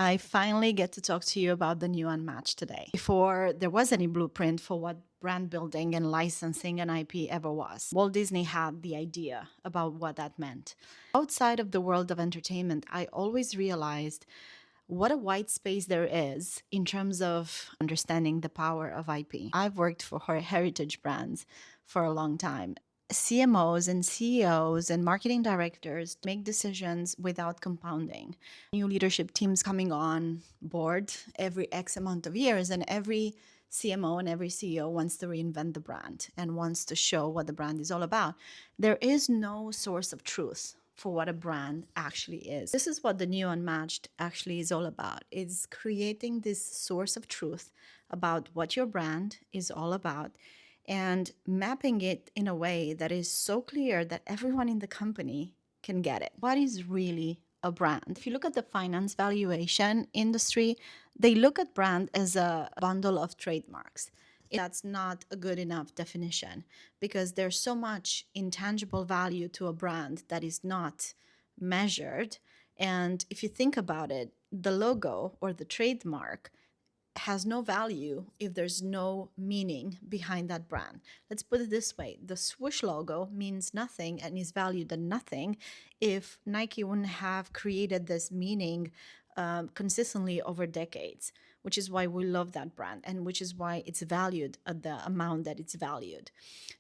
I finally get to talk to you about the new Unmatched today. Before there was any blueprint for what brand building and licensing and IP ever was, Walt Disney had the idea about what that meant. Outside of the world of entertainment, I always realized what a wide space there is in terms of understanding the power of IP. I've worked for heritage brands for a long time. CMOs and CEOs and marketing directors make decisions without compounding. New leadership teams coming on board every X amount of years, and every CMO and every CEO wants to reinvent the brand and wants to show what the brand is all about. There is no source of truth for what a brand actually is. This is what the new Unmatched actually is all about. It's creating this source of truth about what your brand is all about and mapping it in a way that is so clear that everyone in the company can get it. What is really a brand? If you look at the finance valuation industry, they look at brand as a bundle of trademarks. That's not a good enough definition because there's so much intangible value to a brand that is not measured. And if you think about it, the logo or the trademark has no value if there's no meaning behind that brand. Let's put it this way. The swoosh logo means nothing and is valued at nothing if Nike wouldn't have created this meaning consistently over decades, which is why we love that brand and which is why it's valued at the amount that it's valued.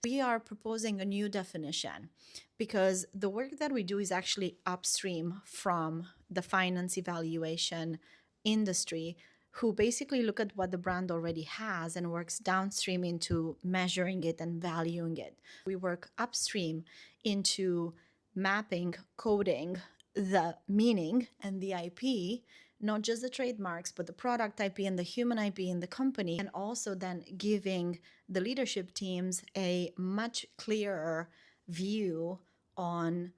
We are proposing a new definition because the work that we do is actually upstream from the finance evaluation industry, who basically look at what the brand already has and works downstream into measuring it and valuing it. We work upstream into mapping, coding the meaning and the IP, not just the trademarks, but the product IP and the human IP in the company, and also then giving the leadership teams a much clearer view on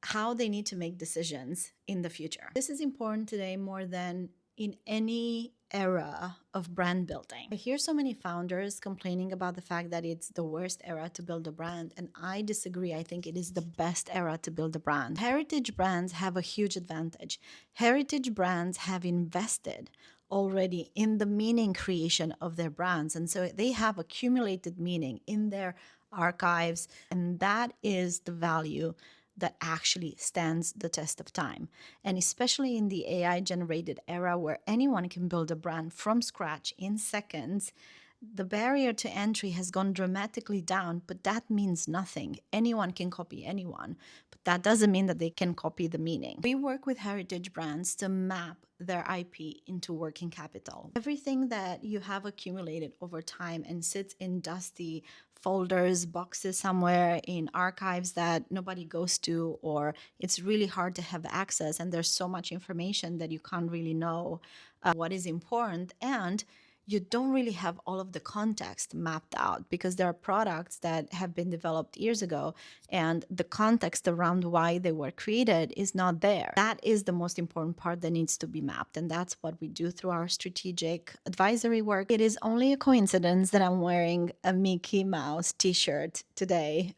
how they need to make decisions in the future. This is important today more than in any era of brand building. I hear so many founders complaining about the fact that it's the worst era to build a brand, and I disagree. I think it is the best era to build a brand. Heritage brands have a huge advantage. Heritage brands have invested already in the meaning creation of their brands, and so they have accumulated meaning in their archives, and that is the value that actually stands the test of time. And especially in the AI generated era where anyone can build a brand from scratch in seconds, the barrier to entry has gone dramatically down, but that means nothing. Anyone can copy anyone, but that doesn't mean that they can copy the meaning. We work with heritage brands to map their IP into working capital. Everything that you have accumulated over time and sits in dusty folders, boxes somewhere in archives that nobody goes to, or it's really hard to have access, and there's so much information that you can't really know what is important, and you don't really have all of the context mapped out because there are products that have been developed years ago and the context around why they were created is not there. That is the most important part that needs to be mapped, and that's what we do through our strategic advisory work. It is only a coincidence that I'm wearing a Mickey Mouse t-shirt today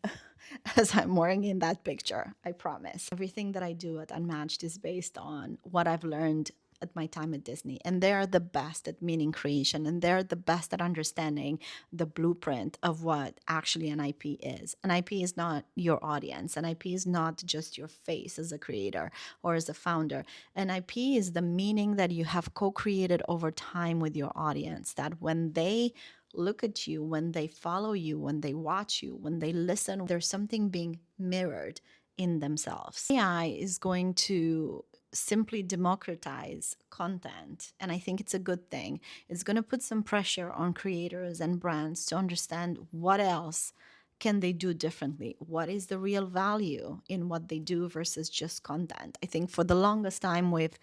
as I'm wearing in that picture, I promise. Everything that I do at Unmatched is based on what I've learned at my time at Disney. And they're the best at meaning creation, and they're the best at understanding the blueprint of what actually an IP is. An IP is not your audience. An IP is not just your face as a creator or as a founder. An IP is the meaning that you have co-created over time with your audience, that when they look at you, when they follow you, when they watch you, when they listen, there's something being mirrored in themselves. AI is going to simply democratize content, and I think it's a good thing. It's going to put some pressure on creators and brands to understand what else can they do differently. What is the real value in what they do versus just content? I think for the longest time we've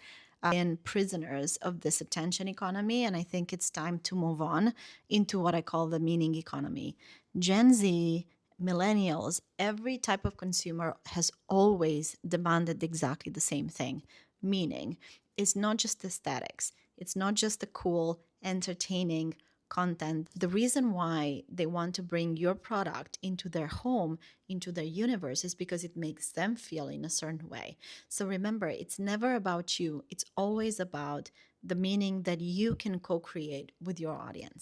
been prisoners of this attention economy, and I think it's time to move on into what I call the meaning economy. Gen Z, millennials, every type of consumer has always demanded exactly the same thing. Meaning, it's not just aesthetics. It's not just the cool, entertaining content, the reason why they want to bring your product into their home, into their universe, is because it makes them feel in a certain way. So remember, it's never about you, it's always about the meaning that you can co create with your audience.